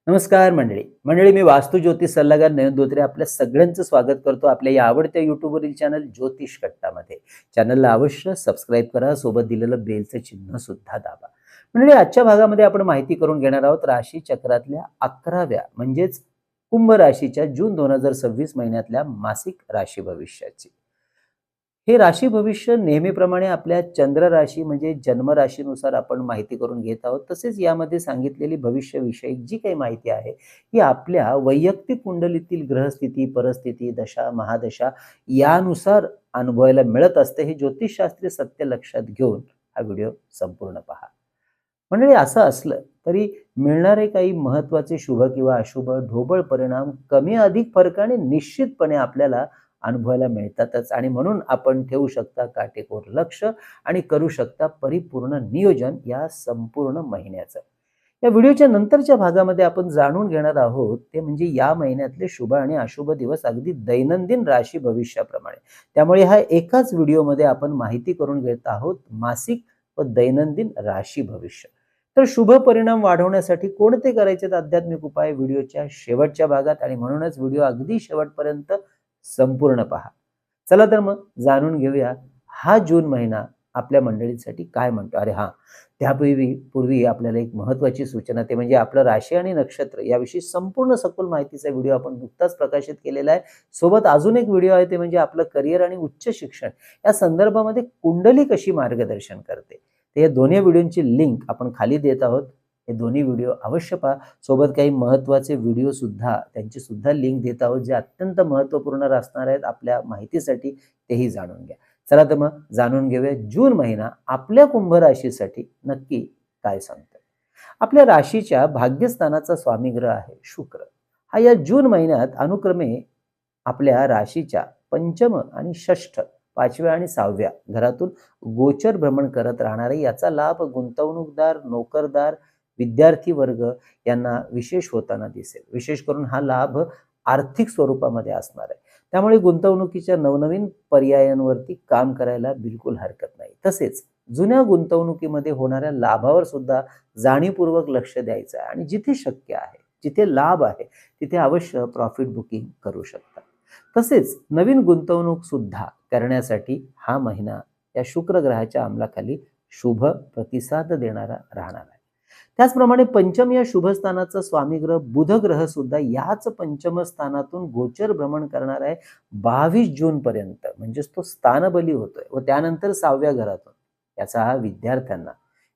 नमस्कार मंडळी. मी वास्तू ज्योतिष सल्लागार नयन धोत्रे आपल्या सगळ्यांचं स्वागत करतो आपल्या या आवडत्या YouTubeवरील चॅनल ज्योतिष कट्टामध्ये. चॅनलला अवश्य सबस्क्राईब करा, सोबत दिलेलं बेलचं चिन्ह सुद्धा दाबा. मंडळी, आजच्या भागामध्ये आपण माहिती करून घेणार आहोत राशी चक्रातल्या 11व्या म्हणजेच कुंभ राशीच्या जून 2026 महिन्यातल्या मासिक राशी भविष्याची. हे राशी भविष्य नेहमीप्रमाणे आपल्या चंद्र राशी म्हणजे जन्म राशीनुसार आपण माहिती करून घेत आहोत. तसेच यामध्ये सांगितलेली भविष्यविषयक जी काही माहिती आहे ही आपल्या वैयक्तिक कुंडलीतील ग्रहस्थिती, परिस्थिती, दशा, महादशा यानुसार अनुभवायला मिळत असते. हे ज्योतिषशास्त्रीय सत्य लक्षात घेऊन हा व्हिडिओ संपूर्ण पहा. म्हणजे असं असलं तरी मिळणारे काही महत्त्वाचे शुभ किंवा अशुभ ढोबळ परिणाम कमी अधिक फरकाने निश्चितपणे आपल्याला अनुभवायला मिळतातच, आणि म्हणून आपण ठेवू शकता काटेकोर लक्ष आणि करू शकता परिपूर्ण नियोजन या संपूर्ण महिन्याचं. या व्हिडिओच्या नंतरच्या भागामध्ये आपण जाणून घेणार आहोत ते म्हणजे या महिन्यातले शुभ आणि अशुभ दिवस अगदी दैनंदिन राशी भविष्याप्रमाणे. त्यामुळे हा एकाच व्हिडिओमध्ये आपण माहिती करून घेत आहोत मासिक व दैनंदिन राशी भविष्य. तर शुभ परिणाम वाढवण्यासाठी कोणते करायचे आध्यात्मिक उपाय व्हिडिओच्या शेवटच्या भागात, आणि म्हणूनच व्हिडिओ अगदी शेवटपर्यंत संपूर्ण पहा. चला तर मग जाणून घेऊया हा जून महिना आपल्या मंडळींसाठी काय म्हणतो. अरे हा, त्यापूर्वी आपल्याला एक महत्त्वाची सूचना, ते म्हणजे आपलं राशी आणि नक्षत्र याविषयी संपूर्ण सखोल माहितीचा व्हिडिओ आपण नुकताच प्रकाशित केलेला आहे. सोबत अजून एक व्हिडिओ आहे, ते म्हणजे आपलं करिअर आणि उच्च शिक्षण या संदर्भामध्ये कुंडली कशी मार्गदर्शन करते. तर या दोन्ही व्हिडिओची लिंक आपण खाली देत आहोत. हे दोन्ही व्हिडिओ अवश्य पहा. सोबत काही महत्त्वाचे व्हिडिओ सुद्धा, त्यांची सुद्धा लिंक देत आहोत, जे अत्यंत महत्त्वपूर्ण असणार आहेत आपल्या माहितीसाठी, तेही जाणून घ्या. चला तर मग जाणून घेऊया जून महिना आपल्या कुंभ राशीसाठी नक्की काय सांगतोय. आपल्या राशीच्या भाग्यस्थानाचा स्वामी ग्रह आहे शुक्र. हा या जून महिन्यात अनुक्रमे आपल्या राशीच्या पंचम आणि षष्ठ, 5व्या आणि 6व्या घरातून गोचर भ्रमण करत राहणार आहे. याचा लाभ गुंतवणूकदार, नोकरदार, विद्यार्थी वर्ग यांना विशेष होताना दिसेल. विशेष करून हा लाभ आर्थिक स्वरूपामध्ये असणार आहे. त्यामुळे गुंतवणुकीच्या नवनवीन पर्यायांवरती काम करायला बिलकुल हरकत नाही. तसेच जुन्या गुंतवणुकीमध्ये होणाऱ्या लाभावर सुद्धा जाणीवपूर्वक लक्ष द्यायचं आहे, आणि जिथे शक्य आहे, जिथे लाभ आहे, तिथे अवश्य प्रॉफिट बुकिंग करू शकता. तसेच नवीन गुंतवणूक सुद्धा करण्यासाठी हा महिना या शुक्र ग्रहाच्या अंमलाखाली शुभ प्रतिसाद देणारा राहणार आहे. त्याचप्रमाणे पंचम या शुभस्थानाचा स्वामी ग्रह बुध ग्रह सुद्धा याच पंचम स्थानातून गोचर भ्रमण करणार आहे 22 जून पर्यंत. म्हणजेच तो स्थानबली होतोय व त्यानंतर 6व्या घरातून. याचा हा विद्यार्थ्यांना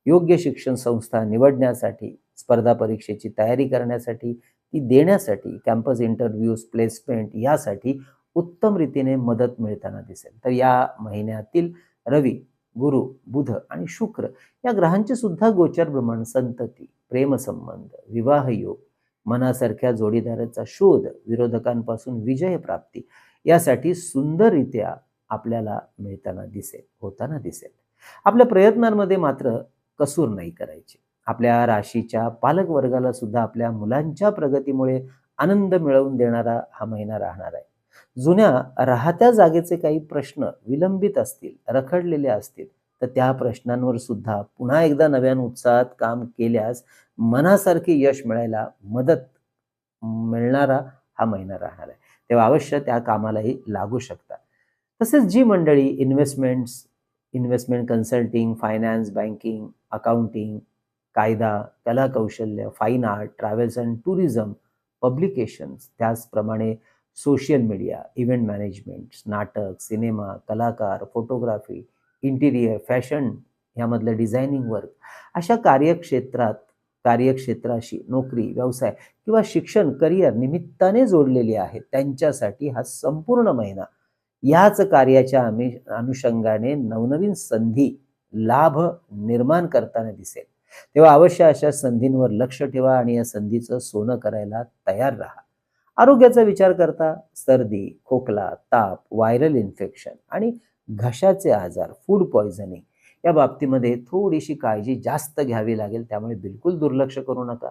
योग्य शिक्षण संस्था निवडण्यासाठी, स्पर्धा परीक्षेची तयारी करण्यासाठी, ती देण्यासाठी, कॅम्पस इंटरव्ह्यूज, प्लेसमेंट यासाठी उत्तम रीतीने मदत मिळताना दिसेल. तर या महिन्यातील रवी, गुरु, बुध आणि शुक्र या ग्रहांचे सुद्धा गोचर भ्रमण संतती, प्रेमसंबंध, विवाह योग, मनासारख्या जोडीदाराचा शोध, विरोधकांपासून विजय प्राप्ती यासाठी सुंदररित्या आपल्याला मिळताना दिसेल, होताना दिसेल. आपल्या प्रयत्नांमध्ये मात्र कसूर नाही करायची. आपल्या राशीच्या पालक वर्गाला सुद्धा आपल्या मुलांच्या प्रगतीमुळे आनंद मिळवून देणारा हा महिना राहणार आहे. जुन्या राहत्या जागेचे काही प्रश्न विलंबित असतील, रखडलेले असतील, तर त्या प्रश्नांवर सुद्धा पुन्हा एकदा नव्यान उत्साहात काम केल्यास मनासारखे यश मिळायला मदत मिळणारा हा महिना राहणार आहे. तेव्हा अवश्य त्या कामालाही लागू शकता. तसेच जी मंडळी investment consulting, finance, banking, accounting, कायदा, कला कौशल्य, fine art, travels and tourism, publications, त्याचप्रमाणे सोशल मीडिया, इव्हेंट मॅनेजमेंट, नाटक, सिनेमा, कलाकार, फोटोग्राफी, इंटिरियर, फॅशन यामधलं डिझायनिंग वर्क, अशा कार्यक्षेत्राशी नोकरी, व्यवसाय किंवा शिक्षण, करिअर निमित्ताने जोडलेली आहेत त्यांच्यासाठी हा संपूर्ण महिना याच कार्याच्या अनुषंगाने नवनवीन संधी, लाभ निर्माण करताना दिसेल. तेव्हा अवश्य अशा संधींवर लक्ष ठेवा आणि या संधीचं सोनं करायला तयार राहा. आरोग्याचा विचार करता सर्दी, खोकला, ताप, व्हायरल इन्फेक्शन आणि घशाचे आजार, फूड पॉयझनिंग या बाबतीमध्ये थोडीशी काळजी जास्त घ्यावी लागेल. त्यामुळे बिलकुल दुर्लक्ष करू नका.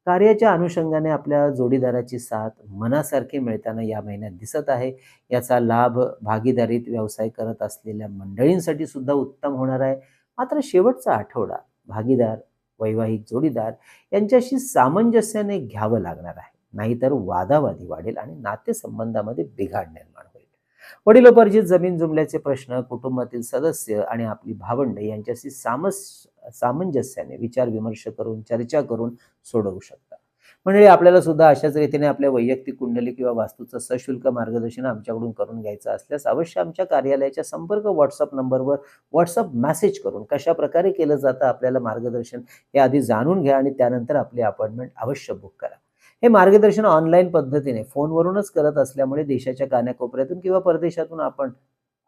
कार्याच्या अनुषंगाने आपल्या जोडीदाराची साथ मनासारखी मिळताना या महिन्यात दिसत आहे. याचा लाभ भागीदारीत व्यवसाय करत असलेल्या मंडळींसाठी सुद्धा उत्तम होणार आहे. मात्र शेवटचा आठवडा भागीदार वैवाहिक जोडीदार यांच्याशी सामंजस्याने घ्यावं लागणार आहे. नाहीतर वादावादी वाढेल आणि नातेसंबंधामध्ये बिघाड निर्माण होईल. वडिलोपार्जित जमीन जुमल्याचे प्रश्न कुटुंबातील सदस्य आणि आपली भावंड यांच्याशी सामंजस्याने विचार विमर्श करून चर्चा करून सोडवू शकता. म्हणजे आपल्याला सुद्धा अशाच रीतीने आपल्या वैयक्तिक कुंडली किंवा वास्तूचं सशुल्क मार्गदर्शन आमच्याकडून करून घ्यायचं असल्यास अवश्य आमच्या कार्यालयाच्या संपर्क व्हॉट्सअप नंबरवर व्हॉट्सअप मेसेज करून कशा प्रकारे केलं जातं आपल्याला मार्गदर्शन हे आधी जाणून घ्या आणि त्यानंतर आपली अपॉइंटमेंट अवश्य बुक करा. हे मार्गदर्शन ऑनलाईन पद्धतीने फोनवरूनच करत असल्यामुळे देशाच्या कानाकोपऱ्यातून किंवा परदेशातून आपण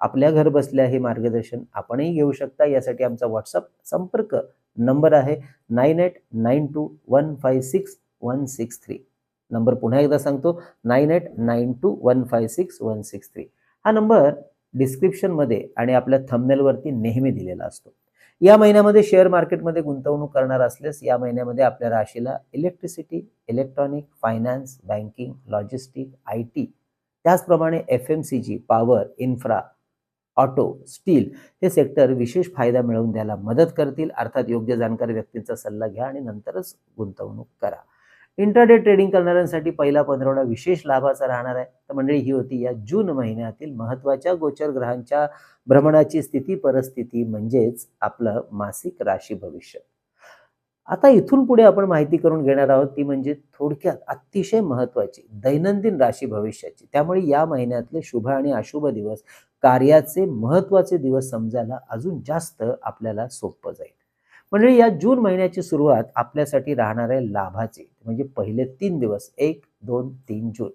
आपल्या घर बसल्या हे मार्गदर्शन आपणही घेऊ शकता. यासाठी आमचा व्हॉट्सअप संपर्क नंबर आहे 9892156163. नंबर पुन्हा एकदा सांगतो 9892156163. हा नंबर डिस्क्रिप्शनमध्ये आणि आपल्या थंबनेलवरती नेहमी दिलेला असतो. या महिन्यामध्ये शेअर मार्केटमध्ये गुंतवणूक करणार असल्यास या महिन्यामध्ये आपल्या राशीला electricity, electronic, finance, banking, logistic, IT, त्याचप्रमाणे FMCG, power, infra, auto, steel हे सेक्टर विशेष फायदा मिळवून द्यायला मदत करतील. अर्थात योग्य जाणकार व्यक्तींचा सल्ला घ्या आणि नंतरच गुंतवणूक करा. इंट्राडे ट्रेडिंग करणाऱ्यांसाठी पहिला पंधरवडा विशेष लाभाचा राहणार आहे. तर मंडळी ही होती या जून महिन्यातील महत्त्वाच्या गोचर ग्रहांच्या भ्रमणाची स्थिती परिस्थिती म्हणजेच आपलं मासिक राशी भविष्य. आता इथून पुढे आपण माहिती करून घेणार आहोत ती म्हणजे थोडक्यात अतिशय महत्त्वाची दैनंदिन राशी भविष्याची. त्यामुळे या महिन्यातले शुभ आणि अशुभ दिवस, कार्याचे महत्त्वाचे दिवस समजायला अजून जास्त आपल्याला सोपं जाईल. म्हणजे या जून महिन्याची सुरुवात आपल्यासाठी राहणार आहे लाभाची, म्हणजे पहिले 3 दिवस 1, 2, 3 जून.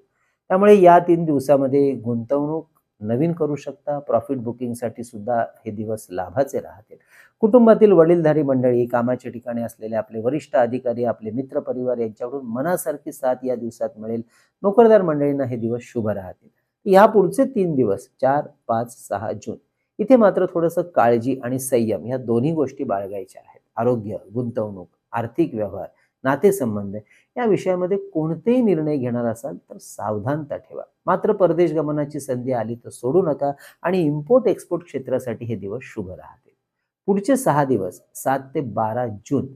त्यामुळे या 3 दिवसामध्ये गुंतवणूक नवीन करू शकता. प्रॉफिट बुकिंगसाठी सुद्धा हे दिवस लाभाचे राहतील. कुटुंबातील वडीलधारी मंडळी, कामाच्या ठिकाणी असलेले आपले वरिष्ठ अधिकारी, आपले मित्र परिवार यांच्याकडून मनासारखी साथ या दिवसात मिळेल. नोकरदार मंडळींना हे दिवस शुभ राहतील. या पुढचे 3 दिवस 4, 5, 6 जून इथे मात्र थोडंसं काळजी आणि संयम या दोन्ही गोष्टी बाळगायच्या आहेत. आरोग्य, गुंतवणूक, आर्थिक व्यवहार, नातेसंबंध या विषयामध्ये कोणतेही निर्णय घेणार असाल तर सावधानता ठेवा. मात्र परदेश गमनाची संधी आली तर सोडू नका आणि इम्पोर्ट एक्सपोर्ट क्षेत्रासाठी हे दिवस शुभ राहतील. पुढचे 6 दिवस 7 ते 12 जून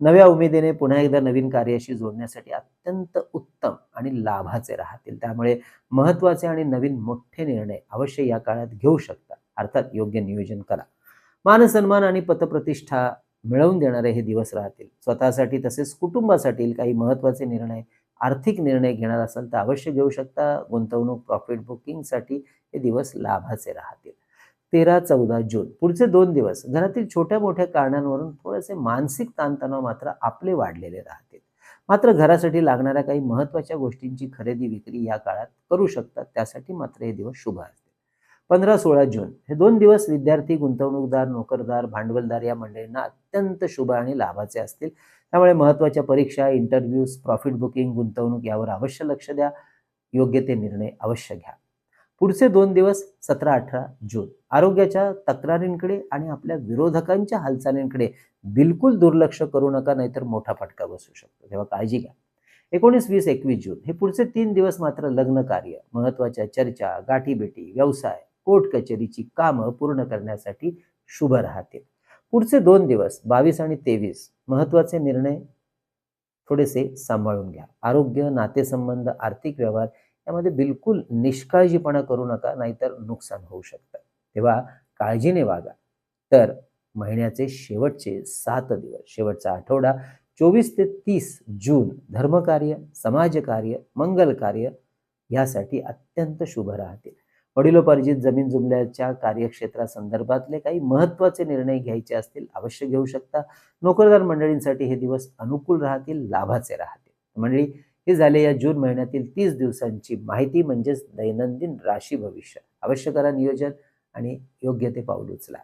नव्या उमेदीने पुन्हा एकदा नवीन कार्याशी जोडण्यासाठी अत्यंत उत्तम आणि लाभाचे राहतील. त्यामुळे महत्त्वाचे आणि नवीन मोठे निर्णय अवश्य या काळात घेऊ शकता. अर्थात योग्य नियोजन करा. मानसन्मान आणि पतप्रतिष्ठा मिळवून देणारे हे दिवस राहतील. स्वतःसाठी तसेच कुटुंबासाठी काही महत्त्वाचे निर्णय, आर्थिक निर्णय घेणार असाल तर अवश्य घेऊ शकता. गुंतवणूक, प्रॉफिट बुकिंगसाठी हे दिवस लाभाचे राहतील. 13-14 जून पुढचे 2 दिवस घरातील छोट्या मोठ्या कारणांवरून थोडेसे मानसिक ताणतणाव मात्र आपले वाढलेले राहतील. मात्र घरासाठी लागणाऱ्या काही महत्त्वाच्या गोष्टींची खरेदी विक्री या काळात करू शकतात. त्यासाठी मात्र हे दिवस शुभ असतील. 15-16 जून हे 2 दिवस विद्यार्थी, गुंतवणूकदार, नोकरदार, भांडवलदार या मंडळींना अत्यंत शुभ आणि लाभाचे असतील. त्यामुळे महत्त्वाच्या परीक्षा, इंटरव्ह्यूज, प्रॉफिट बुकिंग, गुंतवणूक यावर अवश्य लक्ष द्या. योग्य ते निर्णय अवश्य घ्या. पुढचे 2 दिवस 17-18 जून आरोग्याच्या तक्रारींकडे आणि आपल्या विरोधकांच्या हालचालींकडे बिलकुल दुर्लक्ष करू नका, नाहीतर मोठा फटका बसू शकतो. तेव्हा काळजी घ्या. 19, 20, 21 जून हे पुढचे 3 दिवस मात्र लग्न कार्य, महत्त्वाच्या चर्चा, गाठीभेटी, व्यवसाय, कोर्ट कचेरीची कामं पूर्ण करण्यासाठी शुभ राहतील. पुढचे 2 दिवस 22 आणि 23 महत्त्वाचे निर्णय थोडेसे सांभाळून घ्या. आरोग्य, नातेसंबंध, आर्थिक व्यवहार यामध्ये बिलकुल निष्काळजीपणा करू नका, नाहीतर नुकसान होऊ शकतं. तेव्हा काळजीने वागा. तर महिन्याचे शेवटचे 7 दिवस, शेवटचा आठवडा 24 ते 30 जून धर्मकार्य, समाजकार्य, मंगल कार्य यासाठी अत्यंत शुभ राहतील. वडिलोपार्जित जमीन जुमल्याच्या कार्यक्षेत्रासंदर्भातले काही महत्त्वाचे निर्णय घ्यायचे असतील अवश्य घेऊ शकता. नोकरदार मंडळींसाठी हे दिवस अनुकूल राहतील, लाभाचे राहतील. मंडळी, हे झाले या जून महिन्यातील 30 दिवसांची माहिती, म्हणजेच दैनंदिन राशी भविष्य. अवश्य करा नियोजन आणि योग्य ते पाऊल उचला.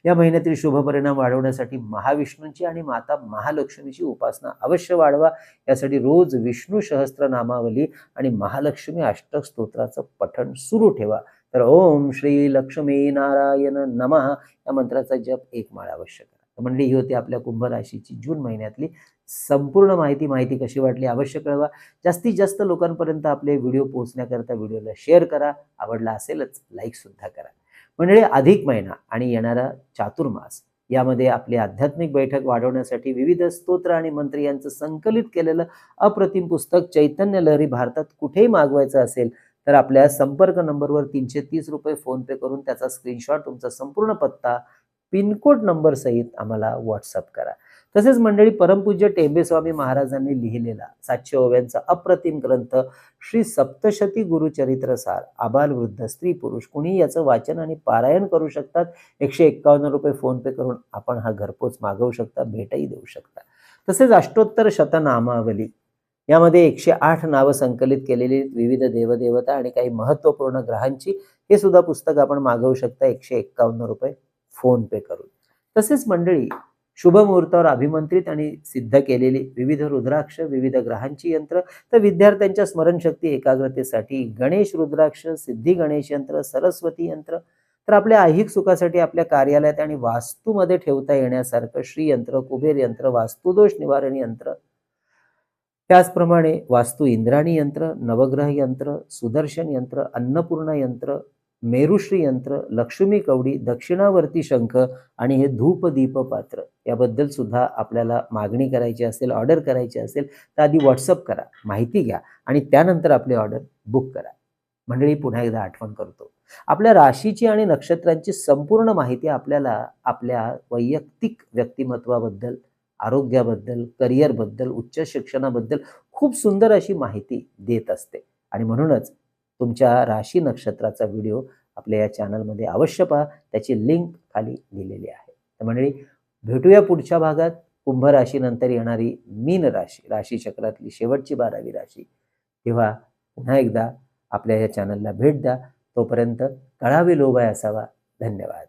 या महिन्यातील शुभ परिणाम वाढवण्यासाठी महाविष्णूंची आणि माता महालक्ष्मीची उपासना अवश्य वाढवा. यासाठी रोज विष्णू सहस्त्रनामावली आणि महालक्ष्मी अष्टक स्तोत्राचं पठण सुरू ठेवा. तर ओम श्री लक्ष्मी नारायण नमः या मंत्राचा जप 1 माळ अवश्य करा. तर मंडळी, ही होती आपल्या कुंभ राशीची जून महिन्यातली संपूर्ण माहिती. माहिती कशी वाटली अवश्य कळवा. जास्तीत जास्त लोकांपर्यंत आपले व्हिडिओ पोहोचण्याकरता व्हिडिओला शेअर करा. आवडला असेलच लाईक सुद्धा करा. मंडळी, अधिक महिना आणि येणारा चातुर्मास यामध्ये आपली आध्यात्मिक बैठक वाढवण्यासाठी विविध स्तोत्र आणि मंत्र यांचं संकलित केलेलं अप्रतिम पुस्तक चैतन्य लहरी भारतात कुठेही मागवायचं असेल तर आपल्या संपर्क नंबरवर ₹330 फोनपे करून त्याचा स्क्रीनशॉट, तुमचा संपूर्ण पत्ता, पिनकोड नंबर सहित आम्हाला व्हॉट्सअप करा. तसेच मंडळी, परमपूज्य टेंबेस्वामी महाराजांनी लिहिलेला 700 ओव्यांचा अप्रतिम ग्रंथ श्री सप्तशती गुरुचरित्र सार, आबालवृद्ध स्त्री पुरुष कुणीही याचं वाचन आणि पारायण करू शकतात. ₹151 फोनपे करून आपण हा घरपोच मागवू शकता, भेटही देऊ शकता. तसेच अष्टोत्तर शतनामावली यामध्ये 108 नावं संकलित केलेली विविध देवदेवता आणि काही महत्त्वपूर्ण ग्रहांची हे सुद्धा पुस्तक आपण मागवू शकता ₹151 फोनपे करून. तसेच मंडळी, शुभ मुहूर्तावर अभिमंत्रित आणि सिद्ध केलेली विविध रुद्राक्ष, विविध ग्रहांची यंत्र, तर विद्यार्थ्यांच्या स्मरणशक्ती एकाग्रतेसाठी गणेश रुद्राक्ष, सिद्धी गणेश यंत्र, सरस्वती यंत्र, तर आपल्या ऐहिक सुखासाठी आपल्या कार्यालयात आणि वास्तूमध्ये ठेवता येण्यासारखं श्री यंत्र, कुबेर यंत्र, वास्तुदोष निवारण यंत्र, त्याचप्रमाणे वास्तू इंद्राणी यंत्र, नवग्रह यंत्र, सुदर्शन यंत्र, अन्नपूर्णा यंत्र, मेरुश्री यंत्र, लक्ष्मी कवडी, दक्षिणावर्ती शंख आणि हे धूप दीप पात्र याबद्दल सुद्धा आपल्याला मागणी करायची असेल, ऑर्डर करायची असेल तर आधी व्हॉट्सअप करा, माहिती घ्या आणि त्यानंतर आपली ऑर्डर बुक करा. मंडळी, पुन्हा एकदा आठवण करतो, आपल्या राशीची आणि नक्षत्रांची संपूर्ण माहिती आपल्याला आपल्या वैयक्तिक व्यक्तिमत्वाबद्दल, आरोग्याबद्दल, करिअरबद्दल, उच्च शिक्षणाबद्दल खूप सुंदर अशी माहिती देत असते आणि म्हणूनच तुमच्या राशी नक्षत्राचा व्हिडिओ आपल्या या चॅनलमध्ये अवश्य पहा. त्याची लिंक खाली दिलेली आहे. तर मंडळी, भेटूया पुढच्या भागात. कुंभ राशीनंतर येणारी मीन राशी, राशी चक्रातली शेवटची 12वी राशी. तेव्हा पुन्हा एकदा आपल्या या चॅनलला भेट द्या. तोपर्यंत कळावे लोभाय असावा. धन्यवाद.